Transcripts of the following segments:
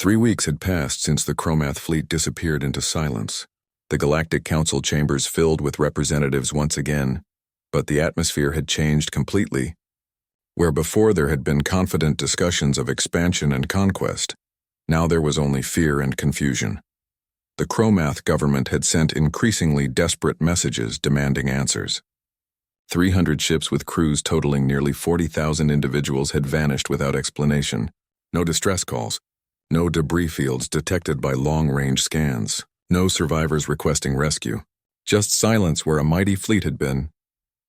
3 weeks had passed since the Chromath fleet disappeared into silence. The Galactic Council chambers filled with representatives once again, but the atmosphere had changed completely. Where before there had been confident discussions of expansion and conquest, now there was only fear and confusion. The Chromath government had sent increasingly desperate messages demanding answers. 300 ships with crews totaling nearly 40,000 individuals had vanished without explanation. No distress calls. No debris fields detected by long-range scans. No survivors requesting rescue. Just silence where a mighty fleet had been.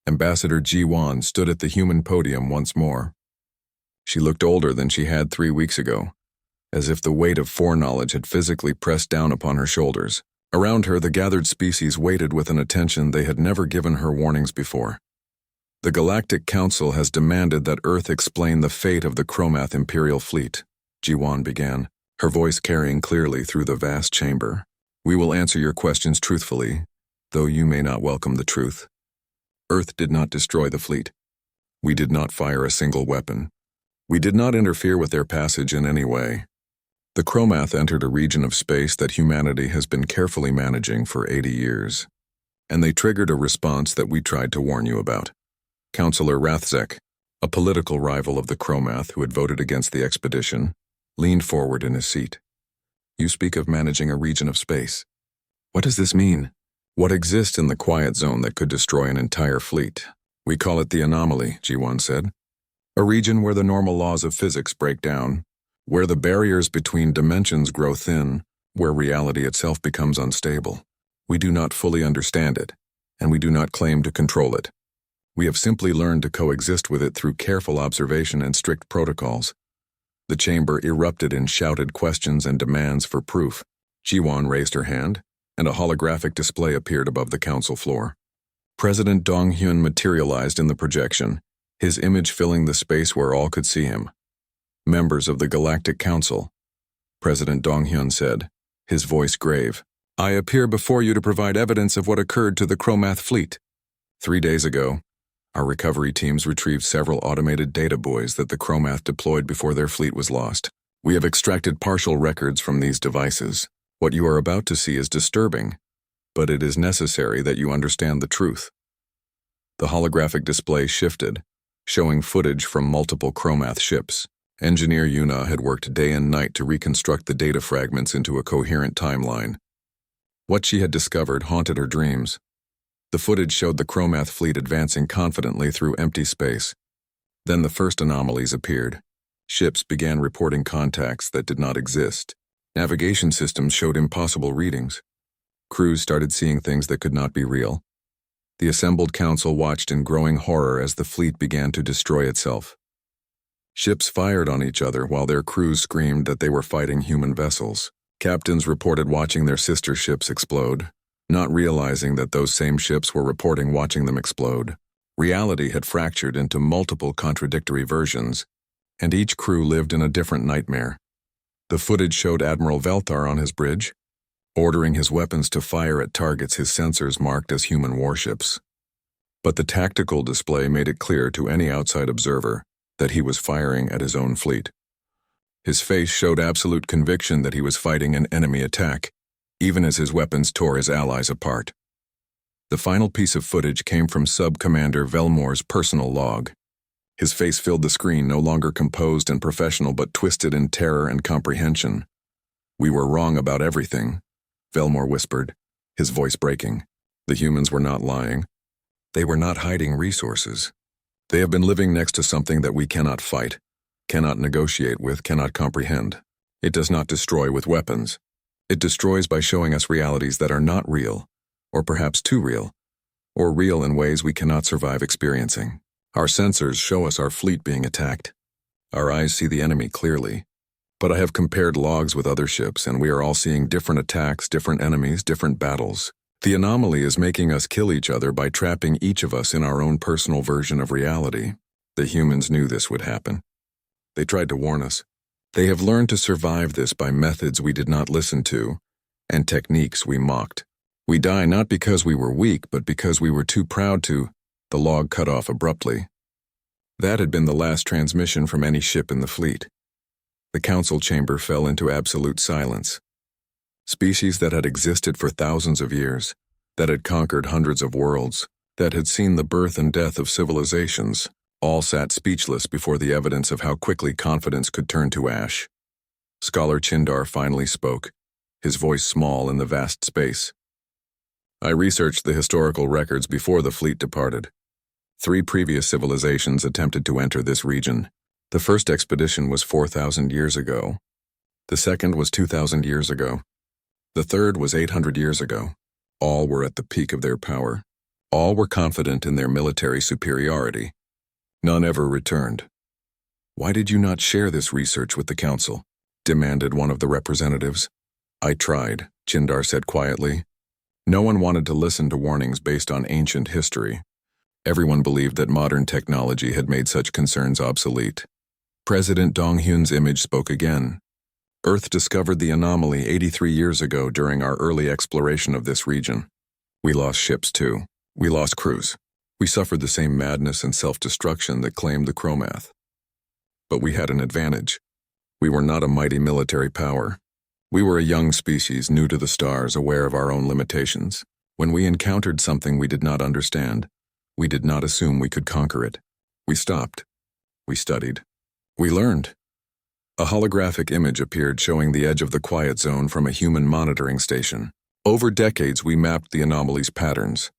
Ambassador Ji-Wan stood at the human podium once more. She looked older than she had 3 weeks ago, as if the weight of foreknowledge had physically pressed down upon her shoulders. Around her, the gathered species waited with an attention they had never given her warnings before. The Galactic Council has demanded that Earth explain the fate of the Chromath Imperial Fleet, Ji-Wan began, her voice carrying clearly through the vast chamber. We will answer your questions truthfully, though you may not welcome the truth. Earth did not destroy the fleet. We did not fire a single weapon. We did not interfere with their passage in any way. The Chromath entered a region of space that humanity has been carefully managing for 80 years, and they triggered a response that we tried to warn you about. Councillor Rathzek, a political rival of the Chromath who had voted against the expedition, leaned forward in his seat. You speak of managing a region of space. What does this mean? What exists in the quiet zone that could destroy an entire fleet? We call it the anomaly, Ji-Wan said. A region where the normal laws of physics break down, where the barriers between dimensions grow thin, where reality itself becomes unstable. We do not fully understand it, and we do not claim to control it. We have simply learned to coexist with it through careful observation and strict protocols. The chamber erupted in shouted questions and demands for proof. Ji-Wan raised her hand, and a holographic display appeared above the council floor. President Dong-hyun materialized in the projection, his image filling the space where all could see him. Members of the Galactic Council, President Dong-hyun said, his voice grave. I appear before you to provide evidence of what occurred to the Chromath fleet. 3 days ago, our recovery teams retrieved several automated data buoys that the Chromath deployed before their fleet was lost. We have extracted partial records from these devices. What you are about to see is disturbing, but it is necessary that you understand the truth. The holographic display shifted, showing footage from multiple Chromath ships. Engineer Yuna had worked day and night to reconstruct the data fragments into a coherent timeline. What she had discovered haunted her dreams. The footage showed the Chromath fleet advancing confidently through empty space. Then the first anomalies appeared. Ships began reporting contacts that did not exist. Navigation systems showed impossible readings. Crews started seeing things that could not be real. The assembled council watched in growing horror as the fleet began to destroy itself. Ships fired on each other while their crews screamed that they were fighting human vessels. Captains reported watching their sister ships explode, not realizing that those same ships were reporting watching them explode. Reality had fractured into multiple contradictory versions, and each crew lived in a different nightmare. The footage showed Admiral Velthar on his bridge, ordering his weapons to fire at targets his sensors marked as human warships. But the tactical display made it clear to any outside observer that he was firing at his own fleet. His face showed absolute conviction that he was fighting an enemy attack, even as his weapons tore his allies apart. The final piece of footage came from Sub-Commander Velmore's personal log. His face filled the screen, no longer composed and professional but twisted in terror and comprehension. We were wrong about everything, Velmore whispered, his voice breaking. The humans were not lying. They were not hiding resources. They have been living next to something that we cannot fight, cannot negotiate with, cannot comprehend. It does not destroy with weapons. It destroys by showing us realities that are not real, or perhaps too real, or real in ways we cannot survive experiencing. Our sensors show us our fleet being attacked. Our eyes see the enemy clearly. But I have compared logs with other ships, and we are all seeing different attacks, different enemies, different battles. The anomaly is making us kill each other by trapping each of us in our own personal version of reality. The humans knew this would happen. They tried to warn us. They have learned to survive this by methods we did not listen to, and techniques we mocked. We die not because we were weak, but because we were too proud to. The log cut off abruptly. That had been the last transmission from any ship in the fleet. The council chamber fell into absolute silence. Species that had existed for thousands of years, that had conquered hundreds of worlds, that had seen the birth and death of civilizations, all sat speechless before the evidence of how quickly confidence could turn to ash. Scholar Chindar finally spoke, his voice small in the vast space. I researched the historical records before the fleet departed. 3 previous civilizations attempted to enter this region. The first expedition was 4,000 years ago. The second was 2,000 years ago. The third was 800 years ago. All were at the peak of their power. All were confident in their military superiority. None ever returned. Why did you not share this research with the council? Demanded one of the representatives. I tried, Chindar said quietly. No one wanted to listen to warnings based on ancient history. Everyone believed that modern technology had made such concerns obsolete. President Donghyun's image spoke again. Earth discovered the anomaly 83 years ago during our early exploration of this region. We lost ships too. We lost crews. We suffered the same madness and self-destruction that claimed the Chromath. But we had an advantage. We were not a mighty military power. We were a young species new to the stars, aware of our own limitations. When we encountered something we did not understand, we did not assume we could conquer it. We stopped. We studied. We learned. A holographic image appeared showing the edge of the quiet zone from a human monitoring station. Over decades, we mapped the anomaly's patterns.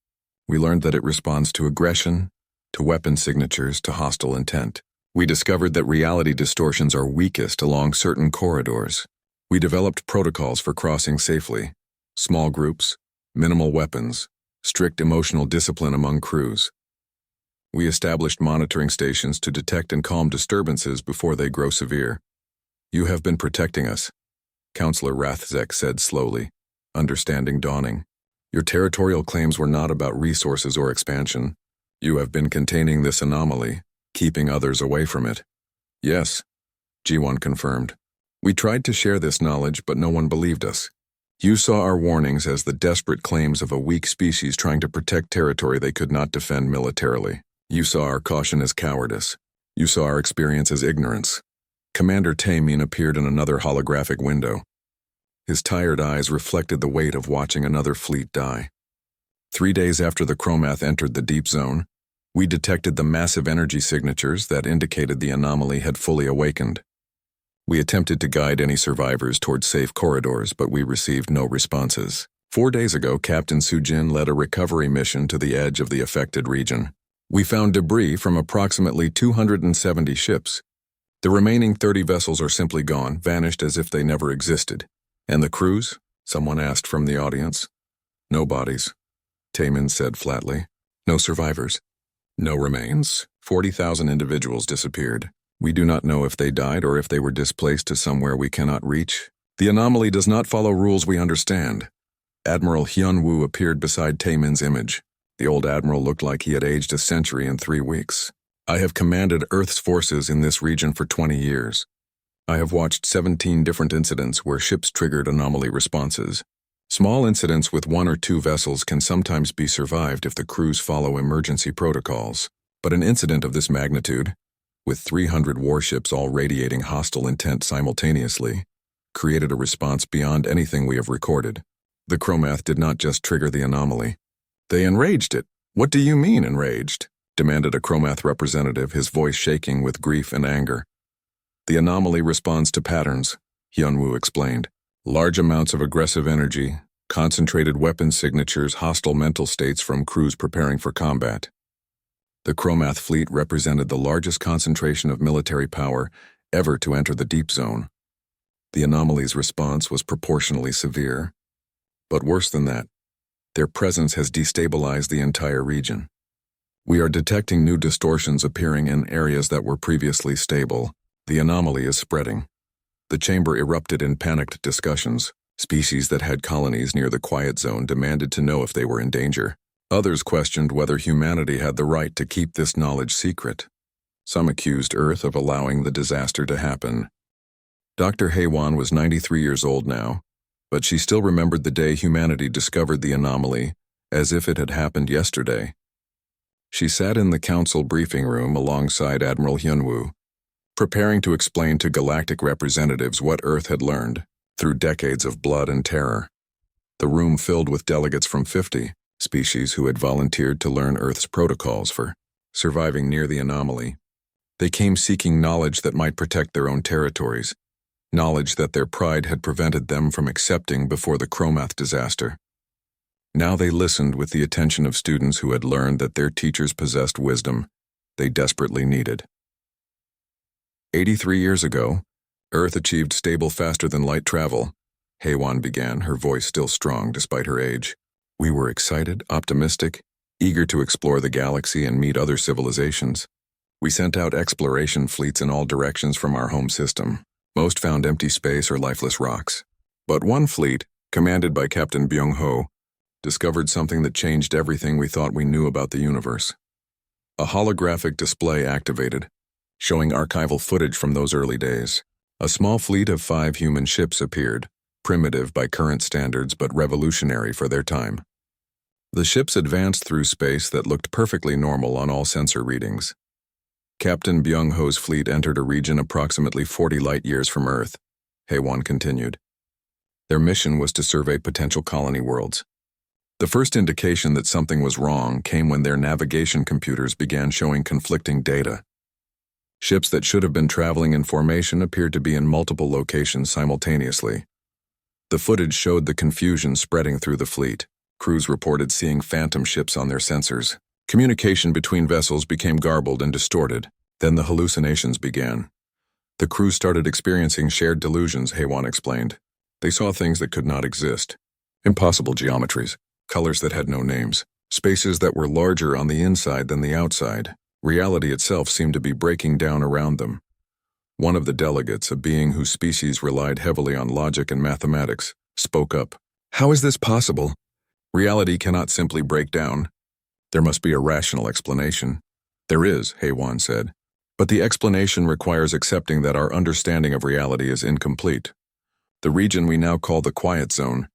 We learned that it responds to aggression, to weapon signatures, to hostile intent. We discovered that reality distortions are weakest along certain corridors. We developed protocols for crossing safely. Small groups, minimal weapons, strict emotional discipline among crews. We established monitoring stations to detect and calm disturbances before they grow severe. You have been protecting us, Counselor Rathzek said slowly, understanding dawning. Your territorial claims were not about resources or expansion. You have been containing this anomaly, keeping others away from it. Yes, Jiwon confirmed. We tried to share this knowledge, but no one believed us. You saw our warnings as the desperate claims of a weak species trying to protect territory they could not defend militarily. You saw our caution as cowardice. You saw our experience as ignorance. Commander Taemin appeared in another holographic window. His tired eyes reflected the weight of watching another fleet die. 3 days after the Chromath entered the deep zone, we detected the massive energy signatures that indicated the anomaly had fully awakened. We attempted to guide any survivors toward safe corridors, but we received no responses. 4 days ago, Captain Sujin led a recovery mission to the edge of the affected region. We found debris from approximately 270 ships. The remaining 30 vessels are simply gone, vanished as if they never existed. And the crews? Someone asked from the audience. No bodies, Taemin said flatly. No survivors. No remains. 40,000 individuals disappeared. We do not know if they died or if they were displaced to somewhere we cannot reach. The anomaly does not follow rules we understand. Admiral Hyun-woo appeared beside Taemin's image. The old admiral looked like he had aged a century in 3 weeks. I have commanded Earth's forces in this region for 20 years. I have watched 17 different incidents where ships triggered anomaly responses. Small incidents with 1 or 2 vessels can sometimes be survived if the crews follow emergency protocols. But an incident of this magnitude, with 300 warships all radiating hostile intent simultaneously, created a response beyond anything we have recorded. The Chromath did not just trigger the anomaly. They enraged it. What do you mean, enraged? Demanded a Chromath representative, his voice shaking with grief and anger. The anomaly responds to patterns, Hyun-woo explained. Large amounts of aggressive energy, concentrated weapon signatures, hostile mental states from crews preparing for combat. The Chromath fleet represented the largest concentration of military power ever to enter the deep zone. The anomaly's response was proportionally severe. But worse than that, their presence has destabilized the entire region. We are detecting new distortions appearing in areas that were previously stable. The anomaly is spreading. The chamber erupted in panicked discussions. Species that had colonies near the quiet zone demanded to know if they were in danger. Others questioned whether humanity had the right to keep this knowledge secret. Some accused Earth of allowing the disaster to happen. Dr. Haewon was 93 years old now, but she still remembered the day humanity discovered the anomaly as if it had happened yesterday. She sat in the council briefing room alongside Admiral Hyun-woo. preparing to explain to galactic representatives what Earth had learned through decades of blood and terror. The room filled with delegates from 50 species who had volunteered to learn Earth's protocols for surviving near the anomaly. They came seeking knowledge that might protect their own territories, knowledge that their pride had prevented them from accepting before the Chromath disaster. Now they listened with the attention of students who had learned that their teachers possessed wisdom they desperately needed. 83 years ago, Earth achieved stable faster-than-light travel. Haywan began, her voice still strong despite her age. We were excited, optimistic, eager to explore the galaxy and meet other civilizations. We sent out exploration fleets in all directions from our home system. Most found empty space or lifeless rocks. But one fleet, commanded by Captain Byung-ho, discovered something that changed everything we thought we knew about the universe. A holographic display activated, showing archival footage from those early days. A small fleet of 5 human ships appeared, primitive by current standards but revolutionary for their time. The ships advanced through space that looked perfectly normal on all sensor readings. Captain Byung-ho's fleet entered a region approximately 40 light-years from Earth, Haewon continued. Their mission was to survey potential colony worlds. The first indication that something was wrong came when their navigation computers began showing conflicting data. Ships that should have been traveling in formation appeared to be in multiple locations simultaneously. The footage showed the confusion spreading through the fleet. Crews reported seeing phantom ships on their sensors. Communication between vessels became garbled and distorted. Then the hallucinations began. The crew started experiencing shared delusions, Haewon explained. They saw things that could not exist. Impossible geometries, colors that had no names, spaces that were larger on the inside than the outside. Reality itself seemed to be breaking down around them. One of the delegates, a being whose species relied heavily on logic and mathematics, spoke up. How is this possible? Reality cannot simply break down. There must be a rational explanation. There is, Haewon said. But the explanation requires accepting that our understanding of reality is incomplete. The region we now call the Quiet Zone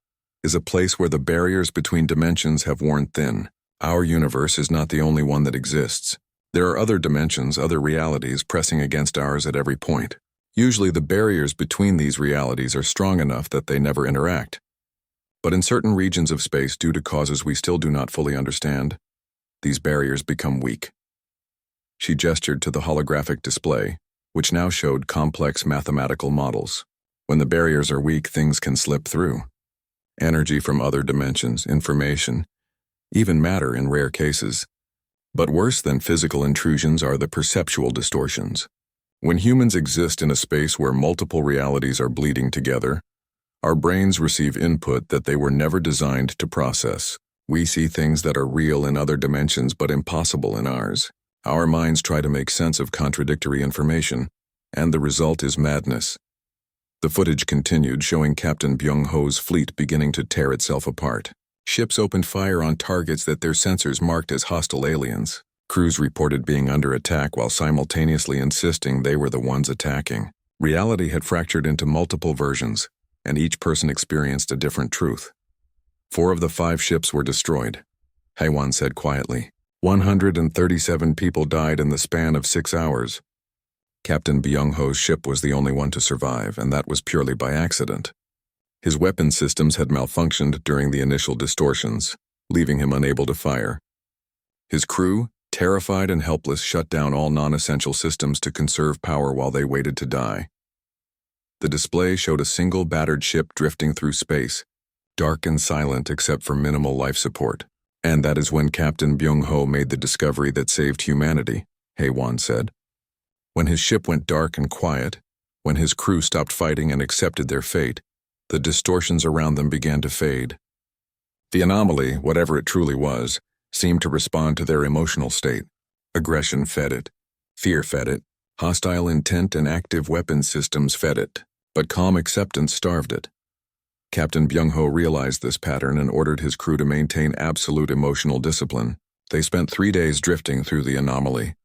is a place where the barriers between dimensions have worn thin. Our universe is not the only one that exists. There are other dimensions, other realities pressing against ours at every point. Usually the barriers between these realities are strong enough that they never interact. But in certain regions of space, due to causes we still do not fully understand, these barriers become weak. She gestured to the holographic display, which now showed complex mathematical models. When the barriers are weak, things can slip through. Energy from other dimensions, information, even matter in rare cases. But worse than physical intrusions are the perceptual distortions. When humans exist in a space where multiple realities are bleeding together, our brains receive input that they were never designed to process. We see things that are real in other dimensions but impossible in ours. Our minds try to make sense of contradictory information, and the result is madness. The footage continued, showing Captain Byung-ho's fleet beginning to tear itself apart. Ships opened fire on targets that their sensors marked as hostile aliens. Crews reported being under attack while simultaneously insisting they were the ones attacking. Reality had fractured into multiple versions, and each person experienced a different truth. 4 of the 5 ships were destroyed, Haewon said quietly. 137 people died in the span of 6 hours. Captain Byung-ho's ship was the only one to survive, and that was purely by accident. His weapon systems had malfunctioned during the initial distortions, leaving him unable to fire. His crew, terrified and helpless, shut down all non-essential systems to conserve power while they waited to die. The display showed a single battered ship drifting through space, dark and silent except for minimal life support. And that is when Captain Byung-ho made the discovery that saved humanity, Haewon said. When his ship went dark and quiet, when his crew stopped fighting and accepted their fate, the distortions around them began to fade. The anomaly, whatever it truly was, seemed to respond to their emotional state. Aggression fed it. Fear fed it. Hostile intent and active weapons systems fed it. But calm acceptance starved it. Captain Byung-ho realized this pattern and ordered his crew to maintain absolute emotional discipline. They spent 3 days drifting through the anomaly,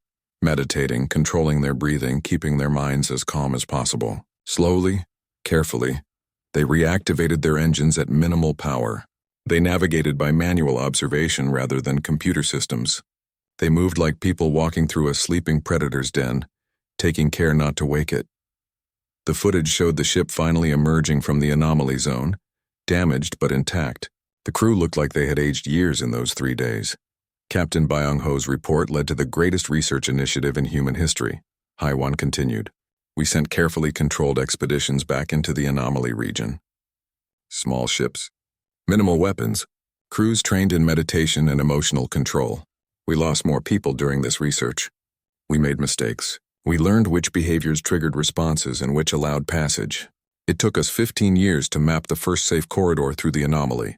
meditating, controlling their breathing, keeping their minds as calm as possible. Slowly, carefully, they reactivated their engines at minimal power. They navigated by manual observation rather than computer systems. They moved like people walking through a sleeping predator's den, taking care not to wake it. The footage showed the ship finally emerging from the anomaly zone, damaged but intact. The crew looked like they had aged years in those 3 days. Captain Byung-ho's report led to the greatest research initiative in human history. Haiwan continued. We sent carefully controlled expeditions back into the anomaly region. Small ships, minimal weapons, crews trained in meditation and emotional control. We lost more people during this research. We made mistakes. We learned which behaviors triggered responses and which allowed passage. It took us 15 years to map the first safe corridor through the anomaly.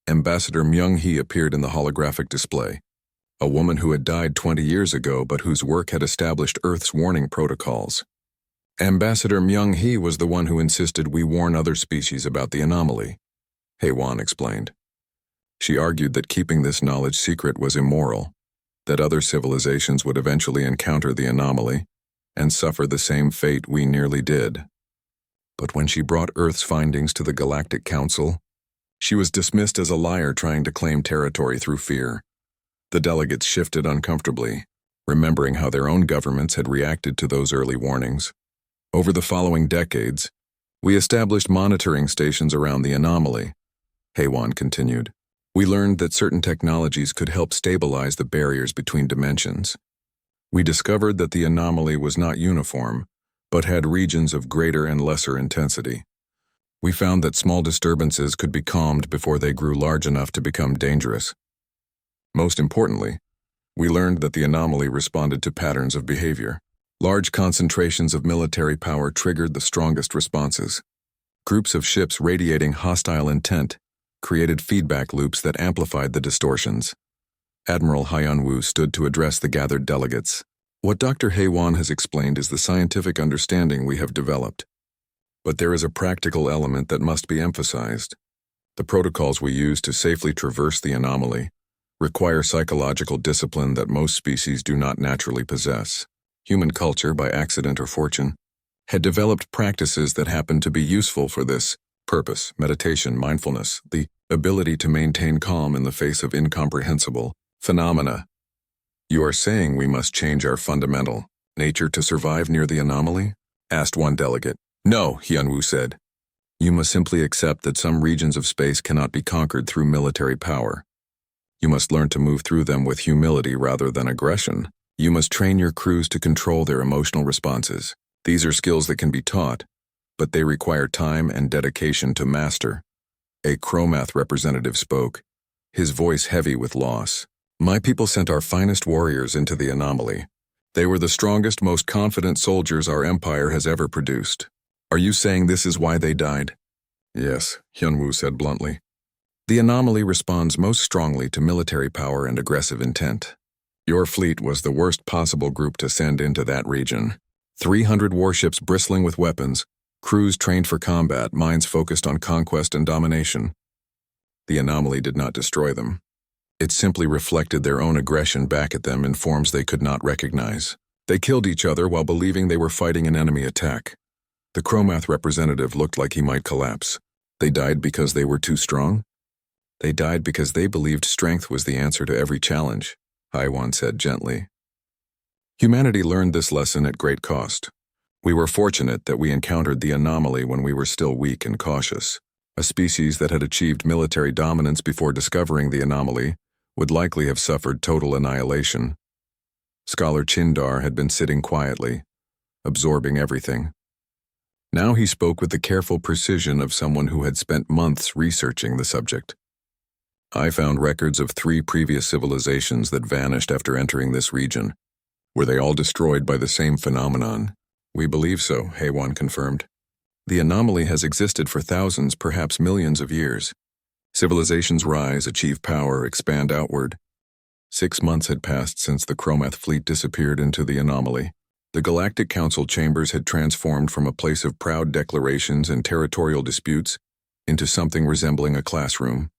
Ambassador Myung-hee appeared in the holographic display, a woman who had died 20 years ago but whose work had established Earth's warning protocols. Ambassador Myung-hee was the one who insisted we warn other species about the anomaly, Haewon explained. She argued that keeping this knowledge secret was immoral, that other civilizations would eventually encounter the anomaly and suffer the same fate we nearly did. But when she brought Earth's findings to the Galactic Council, she was dismissed as a liar trying to claim territory through fear. The delegates shifted uncomfortably, remembering how their own governments had reacted to those early warnings. Over the following decades, we established monitoring stations around the anomaly, Haewon continued. We learned that certain technologies could help stabilize the barriers between dimensions. We discovered that the anomaly was not uniform, but had regions of greater and lesser intensity. We found that small disturbances could be calmed before they grew large enough to become dangerous. Most importantly, we learned that the anomaly responded to patterns of behavior. Large concentrations of military power triggered the strongest responses. Groups of ships radiating hostile intent created feedback loops that amplified the distortions. Admiral Hyun-woo stood to address the gathered delegates. What Dr. Haewon has explained is the scientific understanding we have developed. But there is a practical element that must be emphasized. The protocols we use to safely traverse the anomaly require psychological discipline that most species do not naturally possess. Human culture, by accident or fortune, had developed practices that happened to be useful for this purpose: meditation, mindfulness, the ability to maintain calm in the face of incomprehensible phenomena. You are saying we must change our fundamental nature to survive near the anomaly? Asked one delegate. No, Hyun-woo said. You must simply accept that some regions of space cannot be conquered through military power. You must learn to move through them with humility rather than aggression. You must train your crews to control their emotional responses. These are skills that can be taught, but they require time and dedication to master. A Chromath representative spoke, his voice heavy with loss. My people sent our finest warriors into the anomaly. They were the strongest, most confident soldiers our empire has ever produced. Are you saying this is why they died? Yes, Hyun-woo said bluntly. The anomaly responds most strongly to military power and aggressive intent. Your fleet was the worst possible group to send into that region. 300 warships bristling with weapons, crews trained for combat, minds focused on conquest and domination. The anomaly did not destroy them. It simply reflected their own aggression back at them in forms they could not recognize. They killed each other while believing they were fighting an enemy attack. The Chromath representative looked like he might collapse. They died because they were too strong? They died because they believed strength was the answer to every challenge, Haewon said gently. Humanity learned this lesson at great cost. We were fortunate that we encountered the anomaly when we were still weak and cautious. A species that had achieved military dominance before discovering the anomaly would likely have suffered total annihilation. Scholar Chindar had been sitting quietly, absorbing everything. Now he spoke with the careful precision of someone who had spent months researching the subject. I found records of 3 previous civilizations that vanished after entering this region. Were they all destroyed by the same phenomenon? We believe so, Haewon confirmed. The anomaly has existed for thousands, perhaps millions of years. Civilizations rise, achieve power, expand outward. 6 months had passed since the Chromath fleet disappeared into the anomaly. The Galactic Council chambers had transformed from a place of proud declarations and territorial disputes into something resembling a classroom.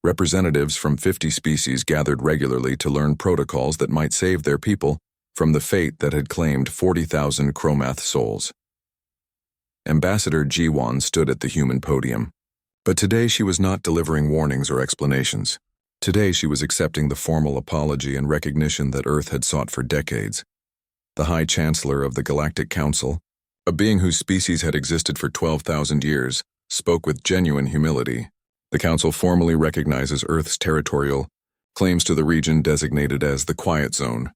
Representatives from 50 species gathered regularly to learn protocols that might save their people from the fate that had claimed 40,000 Chromath souls. Ambassador Ji-won stood at the human podium. But today she was not delivering warnings or explanations. Today she was accepting the formal apology and recognition that Earth had sought for decades. The High Chancellor of the Galactic Council, a being whose species had existed for 12,000 years, spoke with genuine humility. The Council formally recognizes Earth's territorial claims to the region designated as the Quiet Zone.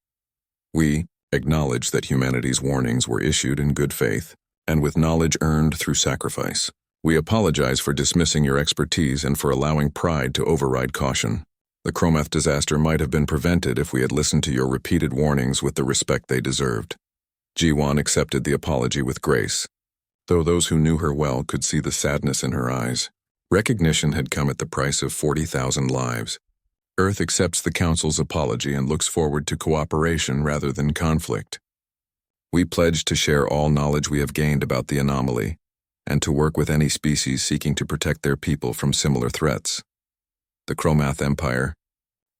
We acknowledge that humanity's warnings were issued in good faith, and with knowledge earned through sacrifice. We apologize for dismissing your expertise and for allowing pride to override caution. The Chromath disaster might have been prevented if we had listened to your repeated warnings with the respect they deserved. Ji-won accepted the apology with grace, though those who knew her well could see the sadness in her eyes. Recognition had come at the price of 40,000 lives. Earth accepts the Council's apology and looks forward to cooperation rather than conflict. We pledge to share all knowledge we have gained about the anomaly, and to work with any species seeking to protect their people from similar threats. The Chromath Empire,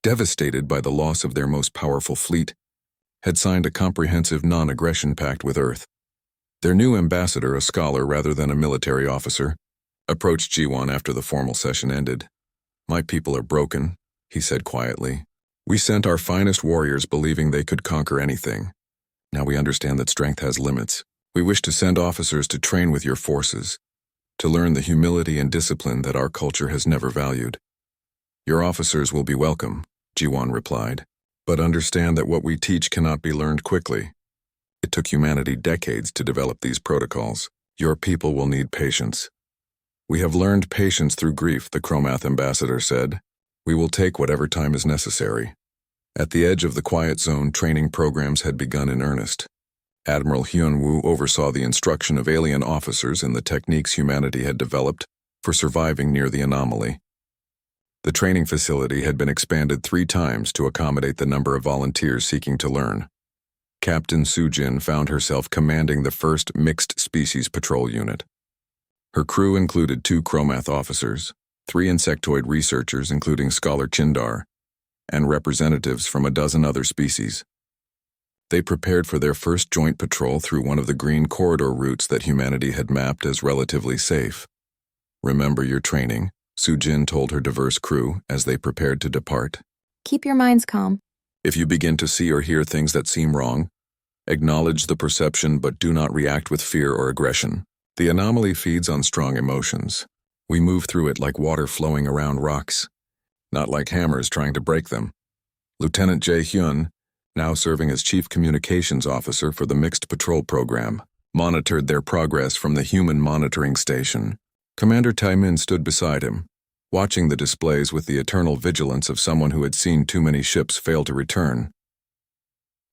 devastated by the loss of their most powerful fleet, had signed a comprehensive non-aggression pact with Earth. Their new ambassador, a scholar rather than a military officer, approached Ji-won after the formal session ended. "My people are broken," he said quietly. "We sent our finest warriors believing they could conquer anything. Now we understand that strength has limits. We wish to send officers to train with your forces, to learn the humility and discipline that our culture has never valued." "Your officers will be welcome," Ji-won replied, "but understand that what we teach cannot be learned quickly. It took humanity decades to develop these protocols. Your people will need patience." "We have learned patience through grief," the Chromath ambassador said. "We will take whatever time is necessary." At the edge of the Quiet Zone, training programs had begun in earnest. Admiral Hyun-woo oversaw the instruction of alien officers in the techniques humanity had developed for surviving near the anomaly. The training facility had been expanded 3 times to accommodate the number of volunteers seeking to learn. Captain Soo-jin found herself commanding the 1st Mixed Species Patrol Unit. Her crew included 2 Chromath officers, 3 insectoid researchers including Scholar Chindar, and representatives from a dozen other species. They prepared for their first joint patrol through one of the green corridor routes that humanity had mapped as relatively safe. "Remember your training," Soo-jin told her diverse crew as they prepared to depart. "Keep your minds calm. "If you begin to see or hear things that seem wrong, acknowledge the perception but do not react with fear or aggression. The anomaly feeds on strong emotions. We move through it like water flowing around rocks, not like hammers trying to break them." Lieutenant Jae-hyun, now serving as Chief Communications Officer for the Mixed Patrol Program, monitored their progress from the human monitoring station. Commander Taemin stood beside him, watching the displays with the eternal vigilance of someone who had seen too many ships fail to return.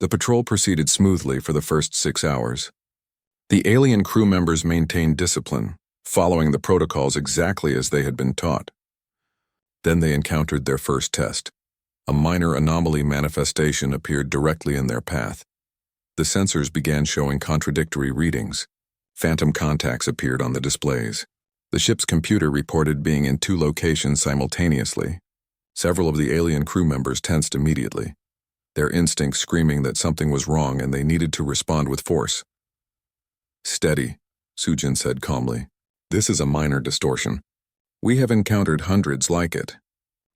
The patrol proceeded smoothly for the first 6 hours. The alien crew members maintained discipline, following the protocols exactly as they had been taught. Then they encountered their first test. A minor anomaly manifestation appeared directly in their path. The sensors began showing contradictory readings. Phantom contacts appeared on the displays. The ship's computer reported being in 2 locations simultaneously. Several of the alien crew members tensed immediately, their instincts screaming that something was wrong and they needed to respond with force. "Steady," Soo-jin said calmly. "This is a minor distortion. We have encountered hundreds like it.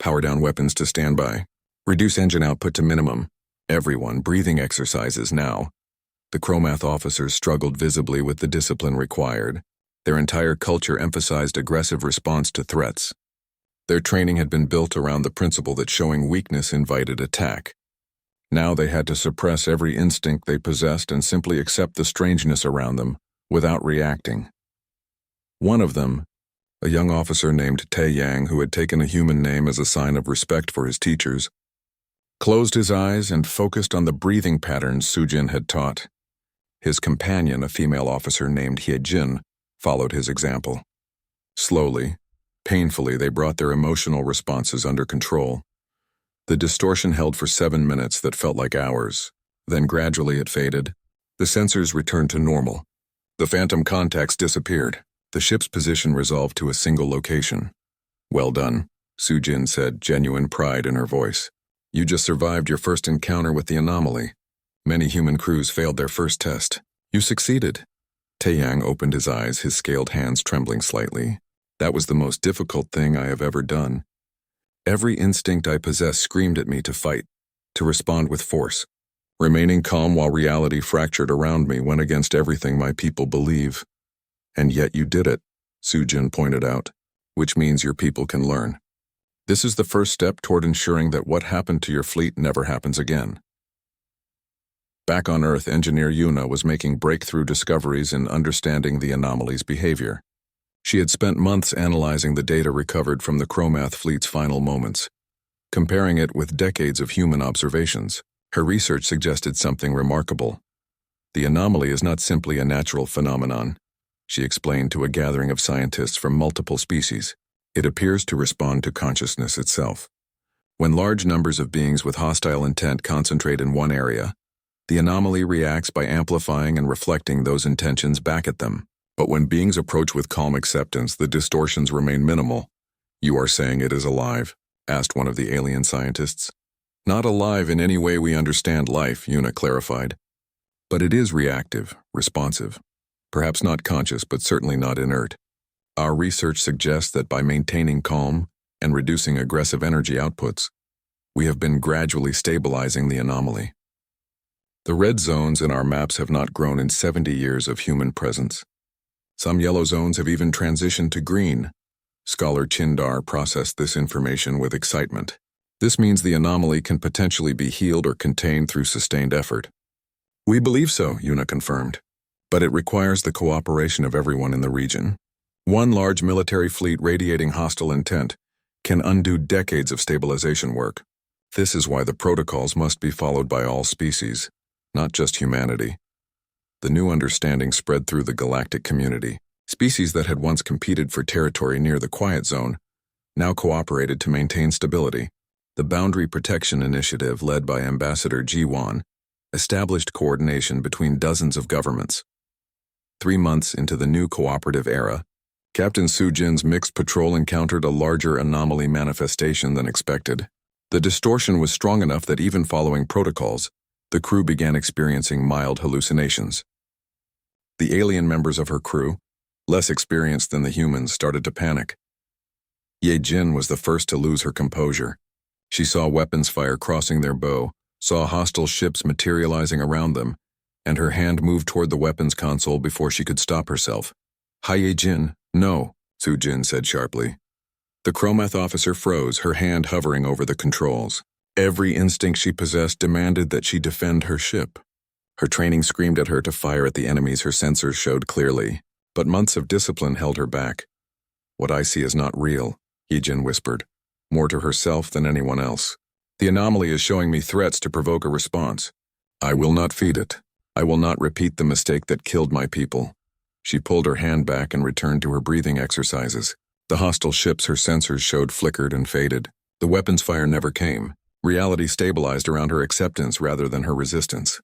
Power down weapons to standby. Reduce engine output to minimum. Everyone, breathing exercises now." The Chromath officers struggled visibly with the discipline required. Their entire culture emphasized aggressive response to threats. Their training had been built around the principle that showing weakness invited attack. Now they had to suppress every instinct they possessed and simply accept the strangeness around them without reacting. One of them, a young officer named Tae Yang who had taken a human name as a sign of respect for his teachers, closed his eyes and focused on the breathing patterns Soo-jin had taught. His companion, a female officer named Hye-jin, followed his example. Slowly, painfully, they brought their emotional responses under control. The distortion held for 7 minutes that felt like hours. Then gradually it faded. The sensors returned to normal. The phantom contacts disappeared. The ship's position resolved to a single location. "Well done," Soo-jin said, genuine pride in her voice. "You just survived your first encounter with the anomaly. Many human crews failed their first test. You succeeded." Taeyang opened his eyes, his scaled hands trembling slightly. "That was the most difficult thing I have ever done. Every instinct I possess screamed at me to fight, to respond with force. Remaining calm while reality fractured around me went against everything my people believe. And yet you did it, Sujin pointed out, which means your people can learn. This is the first step toward ensuring that what happened to your fleet never happens again. Back on Earth, engineer Yuna was making breakthrough discoveries in understanding the anomaly's behavior. She had spent months analyzing the data recovered from the Chromath fleet's final moments. Comparing it with decades of human observations, her research suggested something remarkable. The anomaly is not simply a natural phenomenon, she explained to a gathering of scientists from multiple species. It appears to respond to consciousness itself. When large numbers of beings with hostile intent concentrate in one area, the anomaly reacts by amplifying and reflecting those intentions back at them. But when beings approach with calm acceptance, the distortions remain minimal. You are saying it is alive? Asked one of the alien scientists. Not alive in any way we understand life, Yuna clarified. But it is reactive, responsive. Perhaps not conscious, but certainly not inert. Our research suggests that by maintaining calm and reducing aggressive energy outputs, we have been gradually stabilizing the anomaly. The red zones in our maps have not grown in 70 years of human presence. Some yellow zones have even transitioned to green. Scholar Chindar processed this information with excitement. This means the anomaly can potentially be healed or contained through sustained effort. We believe so, Yuna confirmed. But it requires the cooperation of everyone in the region. One large military fleet radiating hostile intent can undo decades of stabilization work. This is why the protocols must be followed by all species, not just humanity. The new understanding spread through the galactic community. Species that had once competed for territory near the Quiet Zone now cooperated to maintain stability. The Boundary Protection Initiative, led by Ambassador Jiwan, established coordination between dozens of governments. 3 months into the new cooperative era, Captain Sujin's mixed patrol encountered a larger anomaly manifestation than expected. The distortion was strong enough that even following protocols, the crew began experiencing mild hallucinations. The alien members of her crew, less experienced than the humans, started to panic. Ye Jin was the first to lose her composure. She saw weapons fire crossing their bow, saw hostile ships materializing around them, and her hand moved toward the weapons console before she could stop herself. Ye Jin, no, Sujin said sharply. The Chromath officer froze, her hand hovering over the controls. Every instinct she possessed demanded that she defend her ship. Her training screamed at her to fire at the enemies her sensors showed clearly, but months of discipline held her back. What I see is not real, Yejin whispered, more to herself than anyone else. The anomaly is showing me threats to provoke a response. I will not feed it. I will not repeat the mistake that killed my people. She pulled her hand back and returned to her breathing exercises. The hostile ships her sensors showed flickered and faded. The weapons fire never came. Reality stabilized around her acceptance rather than her resistance.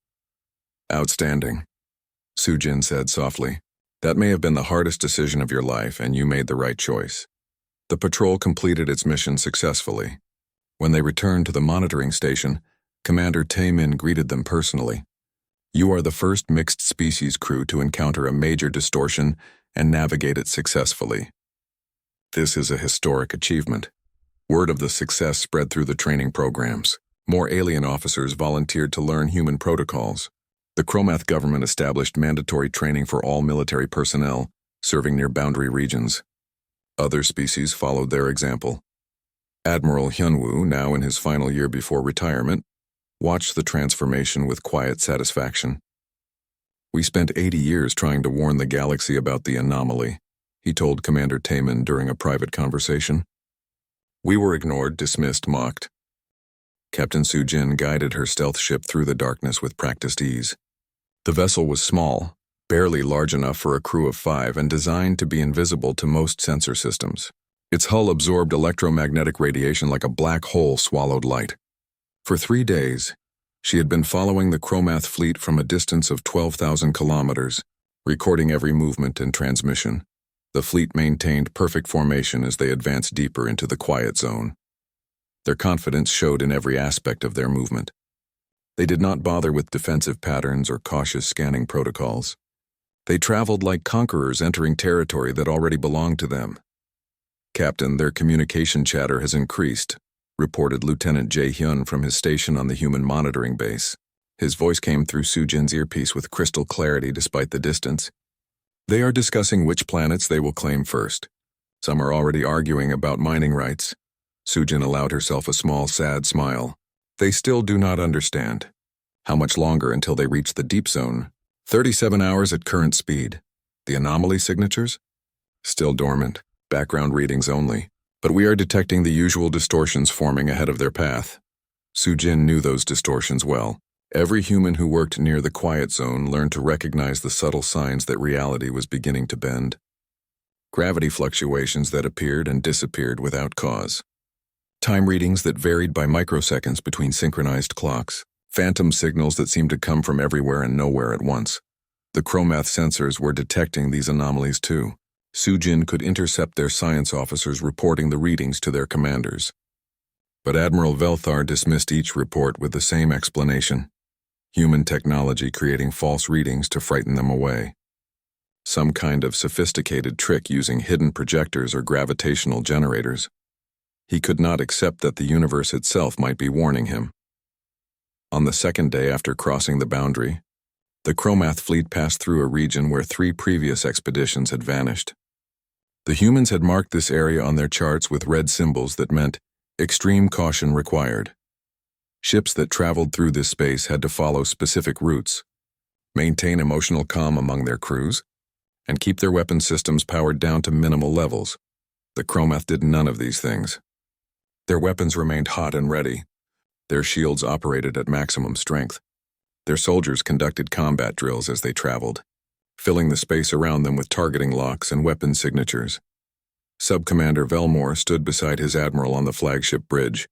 Outstanding, Sujin said softly. That may have been the hardest decision of your life, and you made the right choice. The patrol completed its mission successfully. When they returned to the monitoring station, Commander Taemin greeted them personally. You are the first mixed species crew to encounter a major distortion and navigate it successfully. This is a historic achievement. Word of the success spread through the training programs. More alien officers volunteered to learn human protocols. The Chromath government established mandatory training for all military personnel serving near boundary regions. Other species followed their example. Admiral Hyunwoo, now in his final year before retirement, watched the transformation with quiet satisfaction. We spent 80 years trying to warn the galaxy about the anomaly, he told Commander Taemin during a private conversation. We were ignored, dismissed, mocked. Captain Sujin guided her stealth ship through the darkness with practiced ease. The vessel was small, barely large enough for a crew of 5 and designed to be invisible to most sensor systems. Its hull absorbed electromagnetic radiation like a black hole swallowed light. For 3 days, she had been following the Chromath fleet from a distance of 12,000 kilometers, recording every movement and transmission. The fleet maintained perfect formation as they advanced deeper into the Quiet Zone. Their confidence showed in every aspect of their movement. They did not bother with defensive patterns or cautious scanning protocols. They traveled like conquerors entering territory that already belonged to them. Captain, their communication chatter has increased, reported Lieutenant Jae-hyun from his station on the human monitoring base. His voice came through Sujin's earpiece with crystal clarity despite the distance. They are discussing which planets they will claim first. Some are already arguing about mining rights. Sujin allowed herself a small, sad smile. They still do not understand. How much longer until they reach the deep zone? 37 hours at current speed. The anomaly signatures? Still dormant. Background readings only. But we are detecting the usual distortions forming ahead of their path. Sujin knew those distortions well. Every human who worked near the quiet zone learned to recognize the subtle signs that reality was beginning to bend. Gravity fluctuations that appeared and disappeared without cause. Time readings that varied by microseconds between synchronized clocks. Phantom signals that seemed to come from everywhere and nowhere at once. The chromath sensors were detecting these anomalies too. Sujin could intercept their science officers reporting the readings to their commanders. But Admiral Velthar dismissed each report with the same explanation. Human technology creating false readings to frighten them away. Some kind of sophisticated trick using hidden projectors or gravitational generators. He could not accept that the universe itself might be warning him. On the second day after crossing the boundary, the chromath fleet passed through a region where 3 previous expeditions had vanished. The humans had marked this area on their charts with red symbols that meant extreme caution required. Ships that traveled through this space had to follow specific routes, maintain emotional calm among their crews, and keep their weapon systems powered down to minimal levels. The chromath did none of these things. Their weapons remained hot and ready. Their shields operated at maximum strength. Their soldiers conducted combat drills as they traveled, filling the space around them with targeting locks and weapon signatures. Sub-Commander Velmore stood beside his admiral on the flagship bridge,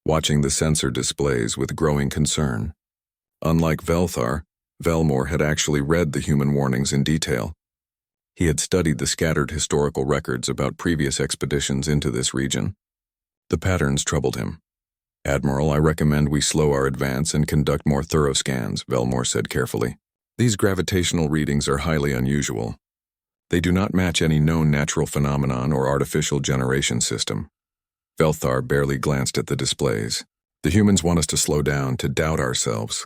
watching the sensor displays with growing concern. Unlike Velthar, Velmore had actually read the human warnings in detail. He had studied the scattered historical records about previous expeditions into this region. The patterns troubled him. "Admiral, I recommend we slow our advance and conduct more thorough scans," Velmore said carefully. "These gravitational readings are highly unusual. They do not match any known natural phenomenon or artificial generation system." Velthar barely glanced at the displays. "The humans want us to slow down, to doubt ourselves.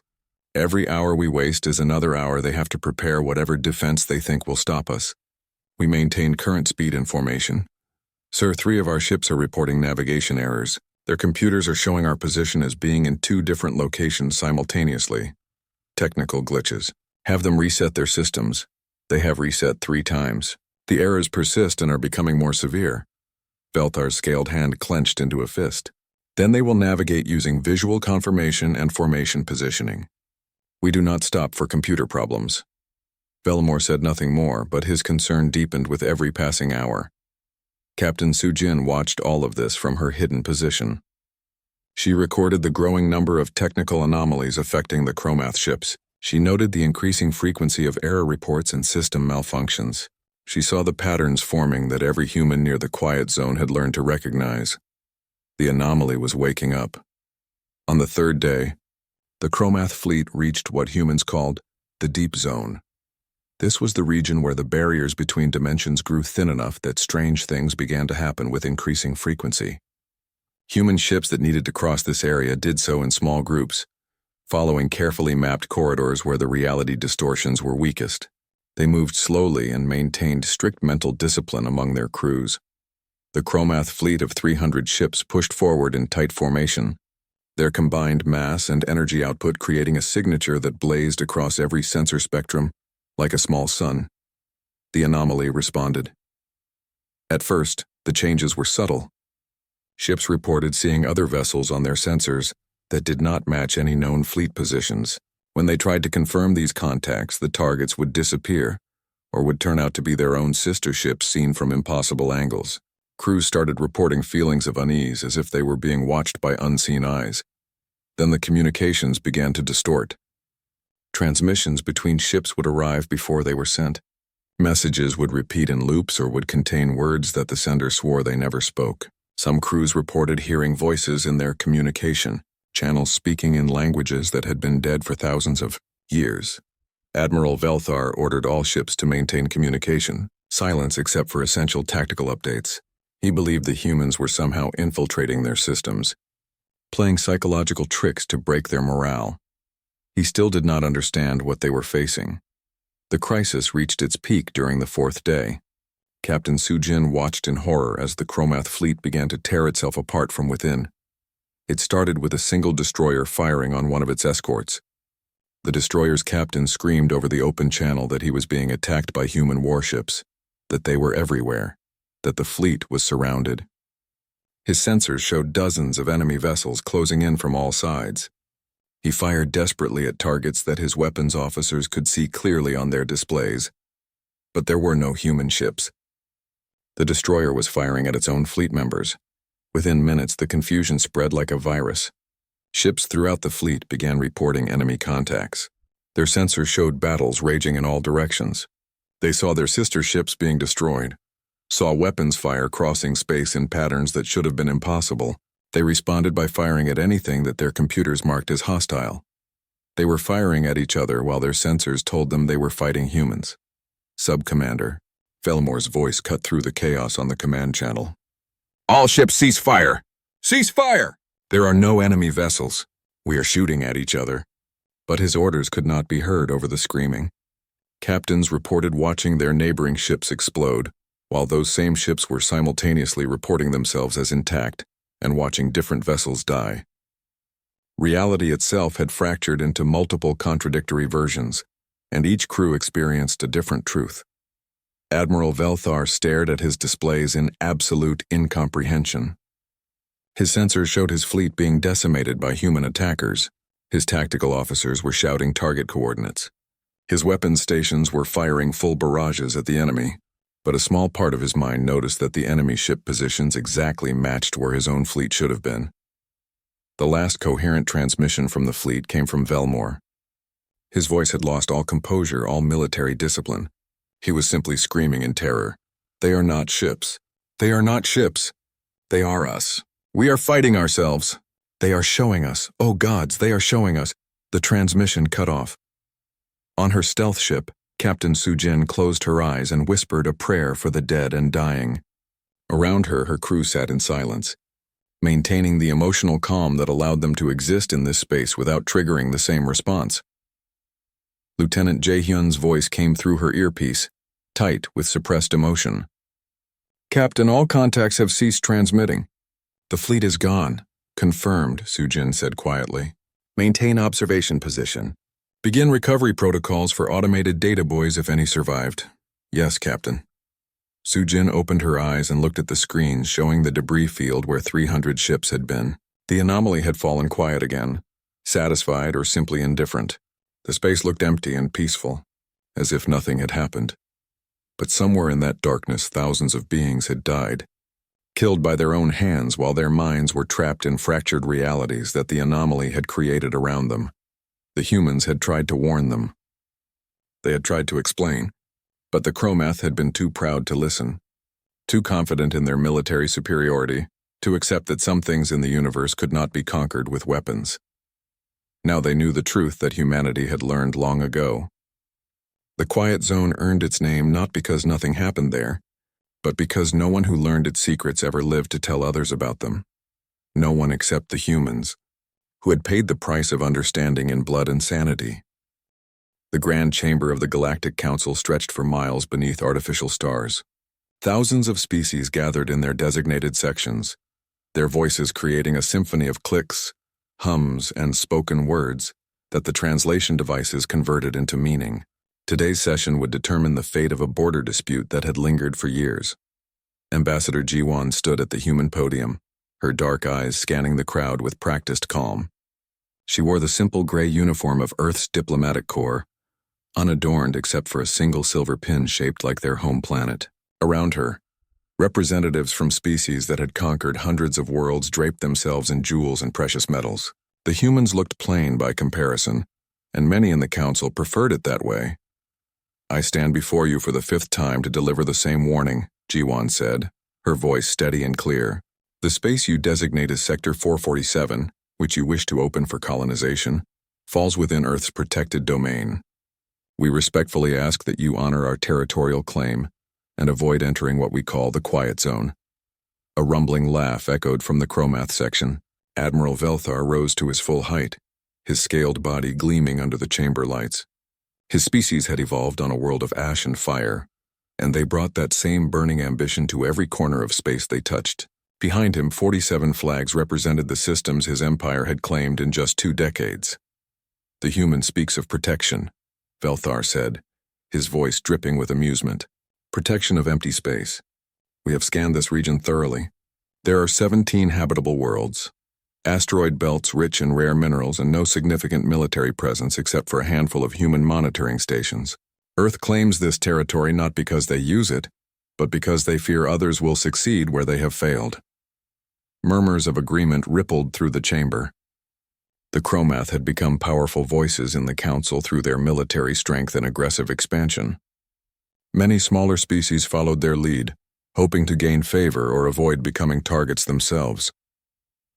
Every hour we waste is another hour they have to prepare whatever defense they think will stop us. We maintain current speed and formation. Sir, 3 of our ships are reporting navigation errors. Their computers are showing our position as being in 2 different locations simultaneously. Technical glitches. Have them reset their systems. They have reset 3 times. The errors persist and are becoming more severe." Velthar's scaled hand clenched into a fist. "Then they will navigate using visual confirmation and formation positioning. We do not stop for computer problems." Velmore said nothing more, but his concern deepened with every passing hour. Captain Sujin watched all of this from her hidden position. She recorded the growing number of technical anomalies affecting the chromath ships. She noted the increasing frequency of error reports and system malfunctions. She saw the patterns forming that every human near the quiet zone had learned to recognize. The anomaly was waking up. On the 3rd day, the chromath fleet reached what humans called the deep zone. This was the region where the barriers between dimensions grew thin enough that strange things began to happen with increasing frequency. Human ships that needed to cross this area did so in small groups, following carefully mapped corridors where the reality distortions were weakest. They moved slowly and maintained strict mental discipline among their crews. The chromath fleet of 300 ships pushed forward in tight formation, their combined mass and energy output creating a signature that blazed across every sensor spectrum like a small sun. The anomaly responded. At first, the changes were subtle. Ships reported seeing other vessels on their sensors that did not match any known fleet positions. When they tried to confirm these contacts, the targets would disappear or would turn out to be their own sister ships seen from impossible angles. Crews started reporting feelings of unease as if they were being watched by unseen eyes. Then the communications began to distort. Transmissions between ships would arrive before they were sent. Messages would repeat in loops or would contain words that the sender swore they never spoke. Some crews reported hearing voices in their communication, channels speaking in languages that had been dead for thousands of years. Admiral Velthar ordered all ships to maintain communication, silence except for essential tactical updates. He believed the humans were somehow infiltrating their systems, playing psychological tricks to break their morale. He still did not understand what they were facing. The crisis reached its peak during the fourth day. Captain Sujin watched in horror as the Chromath fleet began to tear itself apart from within. It started with a single destroyer firing on one of its escorts. The destroyer's captain screamed over the open channel that he was being attacked by human warships, that they were everywhere, that the fleet was surrounded. His sensors showed dozens of enemy vessels closing in from all sides. He fired desperately at targets that his weapons officers could see clearly on their displays. But there were no human ships. The destroyer was firing at its own fleet members. Within minutes, the confusion spread like a virus. Ships throughout the fleet began reporting enemy contacts. Their sensors showed battles raging in all directions. They saw their sister ships being destroyed, saw weapons fire crossing space in patterns that should have been impossible. They responded by firing at anything that their computers marked as hostile. They were firing at each other while their sensors told them they were fighting humans. Sub-Commander Felmore's voice cut through the chaos on the command channel. "All ships cease fire! Cease fire! There are no enemy vessels. We are shooting at each other." But his orders could not be heard over the screaming. Captains reported watching their neighboring ships explode, while those same ships were simultaneously reporting themselves as intact and watching different vessels die. Reality itself had fractured into multiple contradictory versions, and each crew experienced a different truth. Admiral Velthar stared at his displays in absolute incomprehension. His sensors showed his fleet being decimated by human attackers. His tactical officers were shouting target coordinates. His weapons stations were firing full barrages at the enemy, but a small part of his mind noticed that the enemy ship positions exactly matched where his own fleet should have been. The last coherent transmission from the fleet came from Velmore. His voice had lost all composure, all military discipline. He was simply screaming in terror. "They are not ships. They are not ships. They are us. We are fighting ourselves. They are showing us. Oh gods, they are showing us." The transmission cut off. On her stealth ship, Captain Sujin closed her eyes and whispered a prayer for the dead and dying. Around her, her crew sat in silence, maintaining the emotional calm that allowed them to exist in this space without triggering the same response. Lieutenant Jae-hyun's voice came through her earpiece, tight with suppressed emotion. "Captain, all contacts have ceased transmitting." "The fleet is gone." "Confirmed," Sujin said quietly. "Maintain observation position. Begin recovery protocols for automated data buoys if any survived." "Yes, Captain." Sujin opened her eyes and looked at the screens showing the debris field where 300 ships had been. The anomaly had fallen quiet again, satisfied or simply indifferent. The space looked empty and peaceful, as if nothing had happened. But somewhere in that darkness, thousands of beings had died, killed by their own hands while their minds were trapped in fractured realities that the anomaly had created around them. The humans had tried to warn them. They had tried to explain, but the Chromath had been too proud to listen, too confident in their military superiority to accept that some things in the universe could not be conquered with weapons. Now they knew the truth that humanity had learned long ago. The Quiet Zone earned its name not because nothing happened there, but because no one who learned its secrets ever lived to tell others about them. No one except the humans, who had paid the price of understanding in blood and sanity. The grand chamber of the Galactic Council stretched for miles beneath artificial stars. Thousands of species gathered in their designated sections, their voices creating a symphony of clicks, hums, and spoken words that the translation devices converted into meaning. Today's session would determine the fate of a border dispute that had lingered for years. Ambassador Ji-won stood at the human podium, her dark eyes scanning the crowd with practiced calm. She wore the simple gray uniform of Earth's diplomatic corps, unadorned except for a single silver pin shaped like their home planet. Around her, representatives from species that had conquered hundreds of worlds draped themselves in jewels and precious metals. The humans looked plain by comparison, and many in the council preferred it that way. "I stand before you for the 5th time to deliver the same warning," Ji-won said, her voice steady and clear. "The space you designate as Sector 447, which you wish to open for colonization, falls within Earth's protected domain. We respectfully ask that you honor our territorial claim and avoid entering what we call the Quiet Zone." A rumbling laugh echoed from the Chromath section. Admiral Velthar rose to his full height. his scaled body gleaming under the chamber lights. His species had evolved on a world of ash and fire, and they brought that same burning ambition to every corner of space they touched. Behind him, 47 flags represented the systems his empire had claimed in just 2 decades. "The human speaks of protection," Velthar said, his voice dripping with amusement. "Protection of empty space. We have scanned this region thoroughly. There are 17 habitable worlds, asteroid belts rich in rare minerals, and no significant military presence except for a handful of human monitoring stations. Earth claims this territory not because they use it, but because they fear others will succeed where they have failed." Murmurs of agreement rippled through the chamber. The Chromath had become powerful voices in the council through their military strength and aggressive expansion. Many smaller species followed their lead, hoping to gain favor or avoid becoming targets themselves.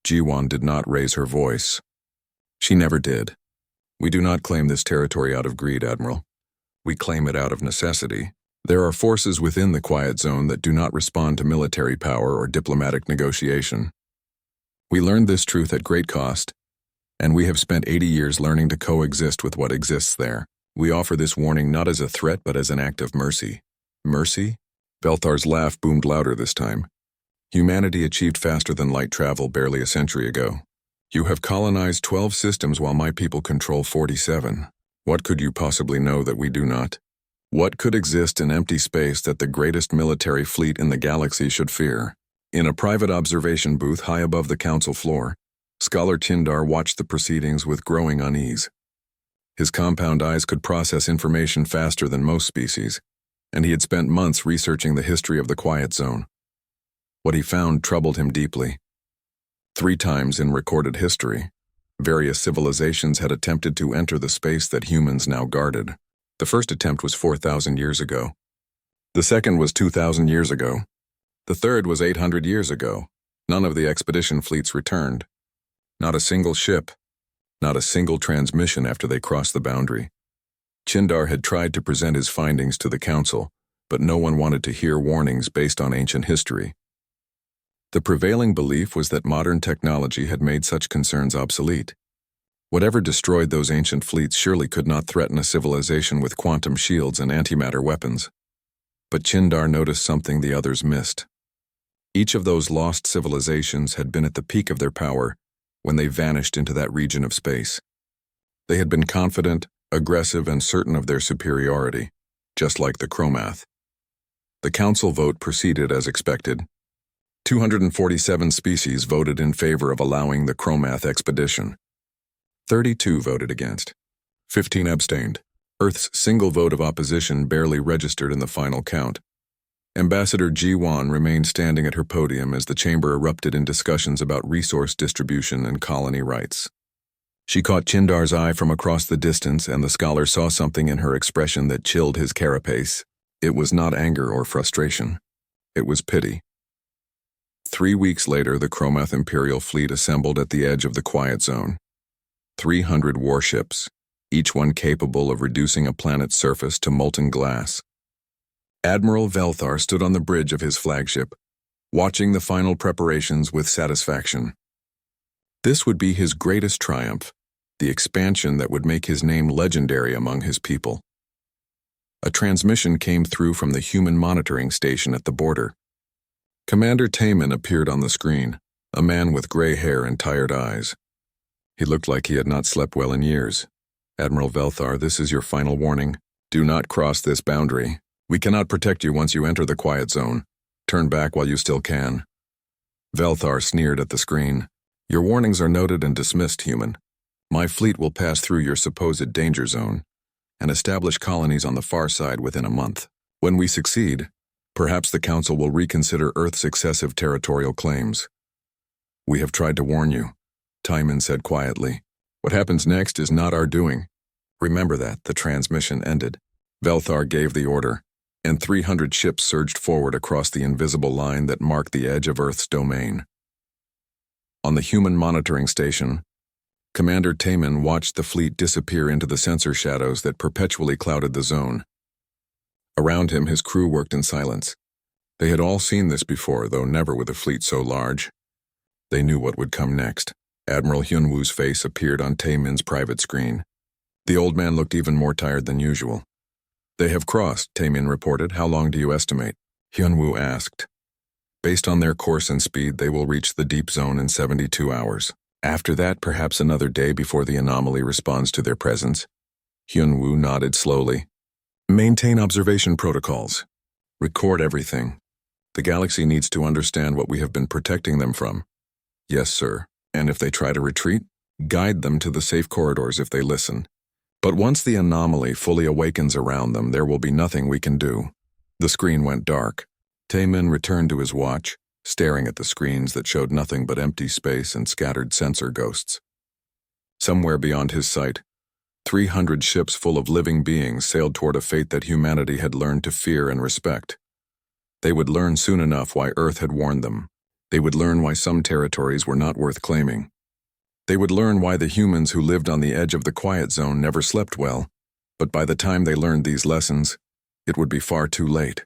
Jiwan did not raise her voice. She never did. "We do not claim this territory out of greed, Admiral. We claim it out of necessity. There are forces within the Quiet Zone that do not respond to military power or diplomatic negotiation. We learned this truth at great cost, and we have spent 80 years learning to coexist with what exists there. We offer this warning not as a threat but as an act of mercy." "Mercy?" Velthar's laugh boomed louder this time. "Humanity achieved faster than light travel barely a century ago. You have colonized 12 systems while my people control 47. What could you possibly know that we do not? What could exist in empty space that the greatest military fleet in the galaxy should fear?" In a private observation booth high above the council floor, Scholar Tindar watched the proceedings with growing unease. His compound eyes could process information faster than most species, and he had spent months researching the history of the Quiet Zone. What he found troubled him deeply. 3 times in recorded history, various civilizations had attempted to enter the space that humans now guarded. The first attempt was 4,000 years ago. The second was 2,000 years ago. The third was 800 years ago. None of the expedition fleets returned. Not a single ship. Not a single transmission after they crossed the boundary. Chindar had tried to present his findings to the council, but no one wanted to hear warnings based on ancient history. The prevailing belief was that modern technology had made such concerns obsolete. Whatever destroyed those ancient fleets surely could not threaten a civilization with quantum shields and antimatter weapons. But Chindar noticed something the others missed. Each of those lost civilizations had been at the peak of their power when they vanished into that region of space. They had been confident, aggressive, and certain of their superiority, just like the Chromath. The council vote proceeded as expected. 247 species voted in favor of allowing the Chromath expedition. 32 voted against. 15 abstained. Earth's single vote of opposition barely registered in the final count. Ambassador Jiwan remained standing at her podium as the chamber erupted in discussions about resource distribution and colony rights. She caught Chindar's eye from across the distance, and the scholar saw something in her expression that chilled his carapace. It was not anger or frustration. It was pity. 3 weeks later, the Chromath Imperial fleet assembled at the edge of the Quiet Zone. 300 warships, each one capable of reducing a planet's surface to molten glass. Admiral Velthar stood on the bridge of his flagship, watching the final preparations with satisfaction. This would be his greatest triumph, the expansion that would make his name legendary among his people. A transmission came through from the human monitoring station at the border. Commander Taman appeared on the screen, a man with gray hair and tired eyes. He looked like he had not slept well in years. "Admiral Velthar, this is your final warning. Do not cross this boundary. We cannot protect you once you enter the Quiet Zone. Turn back while you still can." Velthar sneered at the screen. "Your warnings are noted and dismissed, human. My fleet will pass through your supposed danger zone and establish colonies on the far side within a month. When we succeed, perhaps the Council will reconsider Earth's excessive territorial claims." "We have tried to warn you," Timon said quietly. "What happens next is not our doing. Remember that." The transmission ended. Velthar gave the order, and 300 ships surged forward across the invisible line that marked the edge of Earth's domain. On the human monitoring station, Commander Taman watched the fleet disappear into the sensor shadows that perpetually clouded the zone. Around him, his crew worked in silence. They had all seen this before, though never with a fleet so large. They knew what would come next. Admiral Hyunwoo's face appeared on Taemin's private screen. The old man looked even more tired than usual. They have crossed, Taemin reported. How long do you estimate? Hyunwoo asked. Based on their course and speed, they will reach the deep zone in 72 hours. After that, perhaps another day before the anomaly responds to their presence. Hyunwoo nodded slowly. Maintain observation protocols. Record everything. The galaxy needs to understand what we have been protecting them from. Yes, sir. And if they try to retreat, guide them to the safe corridors if they listen. But once the anomaly fully awakens around them, there will be nothing we can do. The screen went dark. Taemin returned to his watch, staring at the screens that showed nothing but empty space and scattered sensor ghosts. Somewhere beyond his sight, 300 ships full of living beings sailed toward a fate that humanity had learned to fear and respect. They would learn soon enough why Earth had warned them. They would learn why some territories were not worth claiming. They would learn why the humans who lived on the edge of the quiet zone never slept well, but by the time they learned these lessons, it would be far too late.